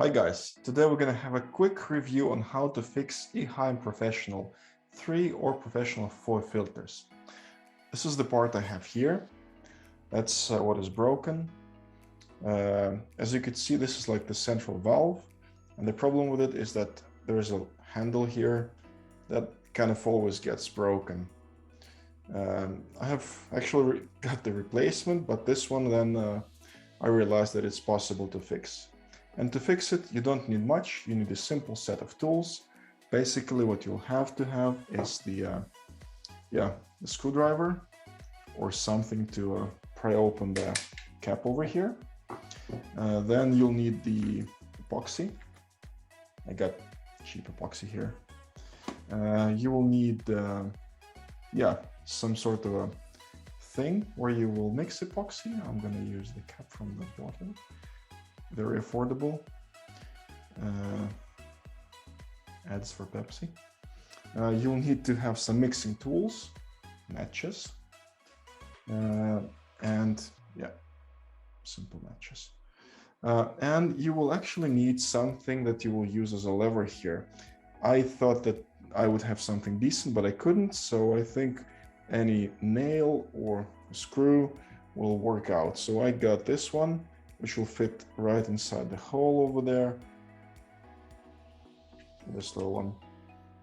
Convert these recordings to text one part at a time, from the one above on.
Hi guys, today we're going to have a quick review on how to fix Eheim Professional 3 or Professional 4 filters. This is the part I have here. That's what is broken. As you can see, this is like the central valve, and the problem with it is that there is a handle here that kind of always gets broken. I have actually got the replacement, but this one then I realized that it's possible to fix. And to fix it, you don't need much. You need a simple set of tools. Basically, what you'll have to have is the screwdriver or something to pry open the cap over here. Then you'll need the epoxy. I got cheap epoxy here. You will need some sort of a thing where you will mix epoxy. I'm going to use the cap from the bottle. Very affordable. Ads for Pepsi. You'll need to have some mixing tools, matches, and simple matches. And you will actually need something that you will use as a lever here. I thought that I would have something decent, but I couldn't, so I think any nail or screw will work out. So I got this one, which will fit right inside the hole over there. This little one.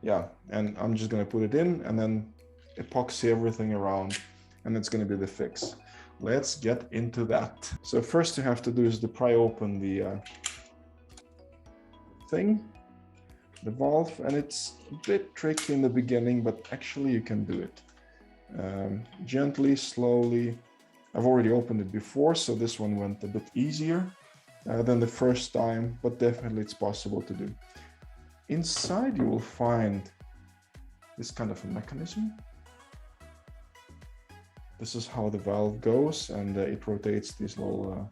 Yeah, and I'm just gonna put it in and then epoxy everything around, and it's gonna be the fix. Let's get into that. So first you have to do is to pry open the thing, the valve, and it's a bit tricky in the beginning, but actually you can do it. Gently, slowly. I've already opened it before, so this one went a bit easier than the first time, but definitely it's possible to do. Inside you will find this kind of a mechanism. This is how the valve goes, and it rotates these little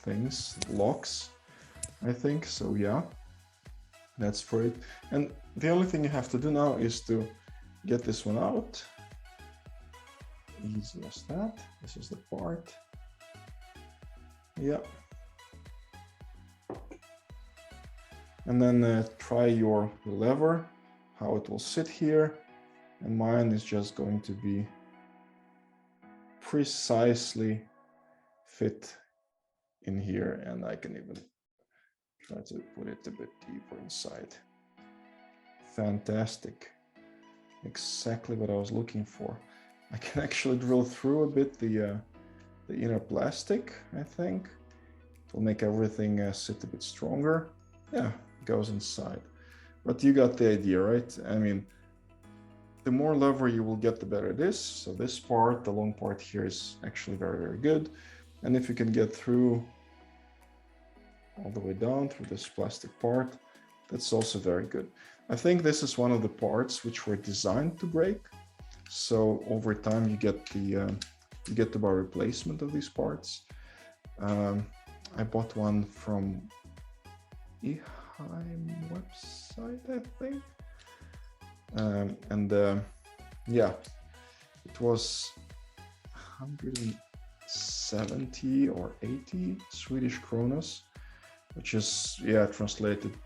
things, locks, I think. So yeah, that's for it. And the only thing you have to do now is to get this one out. Easy as that. This is the part. Yeah. And then try your lever, how it will sit here. And mine is just going to be precisely fit in here. And I can even try to put it a bit deeper inside. Fantastic. Exactly what I was looking for. I can actually drill through a bit the inner plastic, I think. It will make everything sit a bit stronger. Yeah, it goes inside. But you got the idea, right? I mean, the more lever you will get, the better it is. So this part, the long part here, is actually very, very good. And if you can get through all the way down through this plastic part, that's also very good. I think this is one of the parts which were designed to break. So over time you get to buy replacement of these parts. I bought one from Eheim website, I think. Yeah, it was 170 or 80 Swedish kronas, which is, yeah, translated,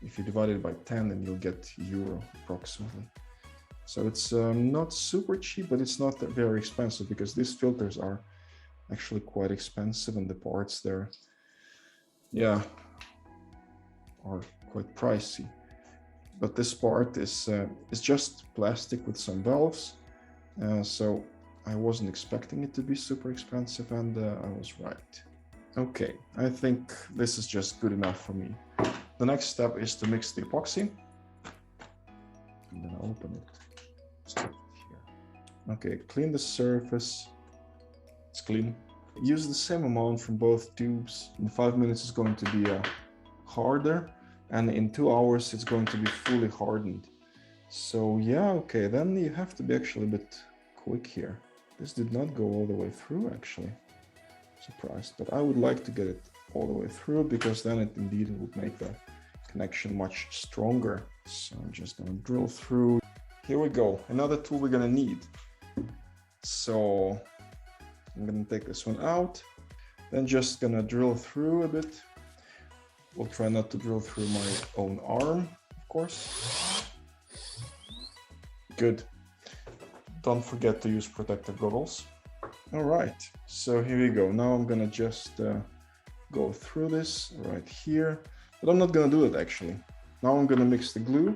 if you divide it by 10, then you'll get euro approximately. So it's not super cheap, but it's not very expensive, because these filters are actually quite expensive, and the parts there, yeah, are quite pricey. But this part is just plastic with some valves, so I wasn't expecting it to be super expensive, and I was right. Okay, I think this is just good enough for me. The next step is to mix the epoxy. I'm gonna open it. Here. Okay, clean the surface. It's clean. Use the same amount from both tubes. In 5 minutes it's going to be harder, and in 2 hours it's going to be fully hardened. So yeah, okay, then you have to be actually a bit quick here. This did not go all the way through, actually. Surprised, but I would like to get it all the way through, because then it indeed would make the connection much stronger. So I'm just gonna drill through. Here we go, another tool we're gonna need. So I'm gonna take this one out. Then just gonna drill through a bit. We'll try not to drill through my own arm, of course. Good. Don't forget to use protective goggles. All right, so here we go. Now I'm gonna just go through this right here, but I'm not gonna do it actually. Now I'm gonna mix the glue,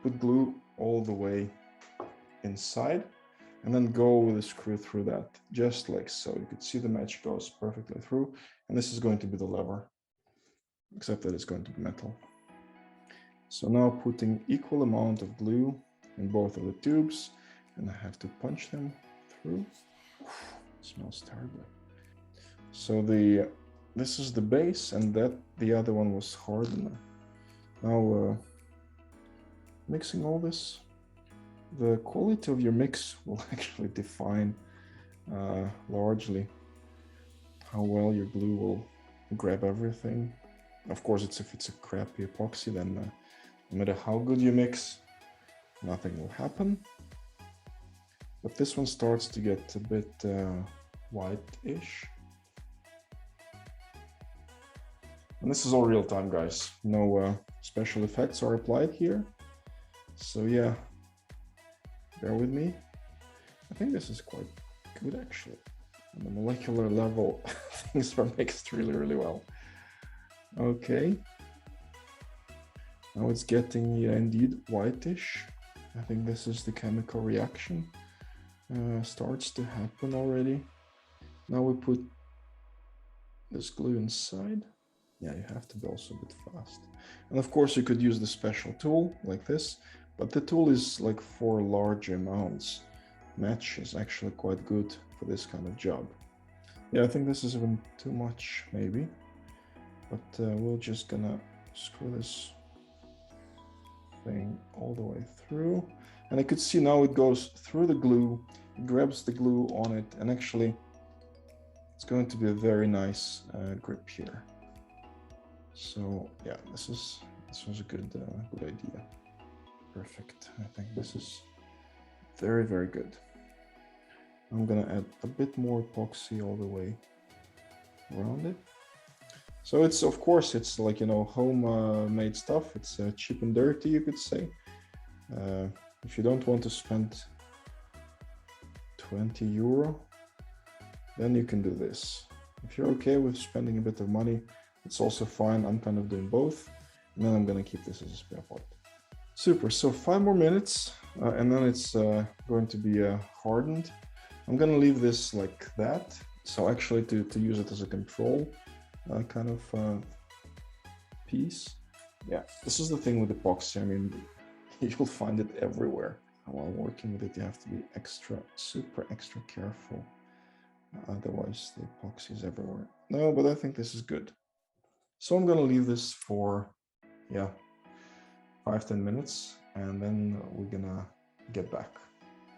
put glue all the way inside, and then go with a screw through that, just like so. You could see the match goes perfectly through, and this is going to be the lever, except that it's going to be metal. So now putting equal amount of glue in both of the tubes, and I have to punch them through. It smells terribly. So this is the base, and the other one was hardener. Now mixing all this, the quality of your mix will actually define largely how well your glue will grab everything. Of course, if it's a crappy epoxy, then no matter how good you mix, nothing will happen. But this one starts to get a bit white-ish. And this is all real time, guys. No special effects are applied here. So yeah, bear with me. I think this is quite good actually. On the molecular level, things were mixed really, really well. Okay. Now it's getting, yeah, indeed whitish. I think this is the chemical reaction. Starts to happen already. Now we put this glue inside. Yeah, you have to be also a bit fast. And of course you could use the special tool like this, but the tool is like for large amounts. Match is actually quite good for this kind of job. Yeah, I think this is even too much maybe, but we're just gonna screw this thing all the way through. And I could see now it goes through the glue, it grabs the glue on it, and actually it's going to be a very nice grip here. So yeah, this was a good idea. Perfect. I think this is very, very good. I'm gonna add a bit more epoxy all the way around it. So it's, of course, it's like, you know, homemade stuff. It's cheap and dirty, you could say. If you don't want to spend 20 euro, then you can do this. If you're okay with spending a bit of money, it's also fine. I'm kind of doing both, and then I'm gonna keep this as a spare part. Super, so 5 more minutes, and then it's going to be hardened. I'm gonna leave this like that. So actually to use it as a control kind of piece. Yeah, this is the thing with epoxy. I mean, you'll find it everywhere. While working with it, you have to be super extra careful. Otherwise, the epoxy is everywhere. No, but I think this is good. So I'm gonna leave this for, yeah, 5-10 minutes, and then we're gonna get back.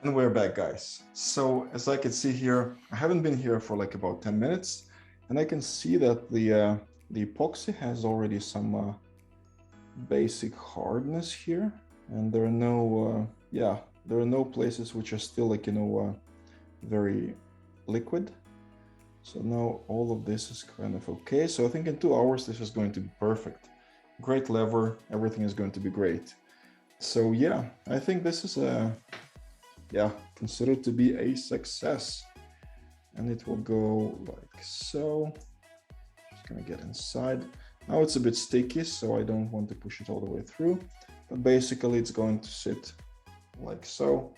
And we're back, guys. So as I can see here, I haven't been here for like about 10 minutes, and I can see that the epoxy has already some basic hardness here, and there are no, there are no places which are still like, you know, very liquid. So now all of this is kind of okay. So I think in 2 hours, this is going to be perfect. Great lever, everything is going to be great. So yeah, I think this is considered to be a success. And it will go like so. Just gonna get inside. Now it's a bit sticky, so I don't want to push it all the way through. But basically it's going to sit like so.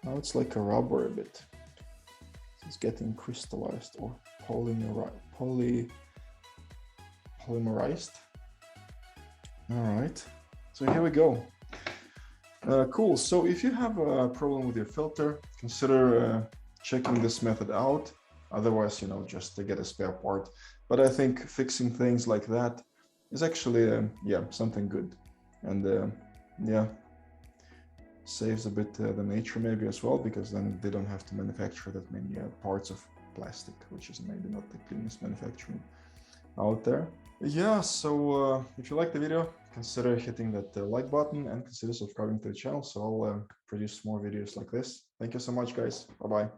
Now it's like a rubber a bit. It's getting crystallized or polymerized. All right, so here we go. Cool, so if you have a problem with your filter, consider checking this method out. Otherwise, you know, just to get a spare part. But I think fixing things like that is actually, something good. And saves a bit the nature maybe as well, because then they don't have to manufacture that many parts of plastic, which is maybe not the cleanest manufacturing out there. Yeah, so if you like the video, consider hitting that like button and consider subscribing to the channel, so I'll produce more videos like this. Thank you so much, guys. Bye-bye.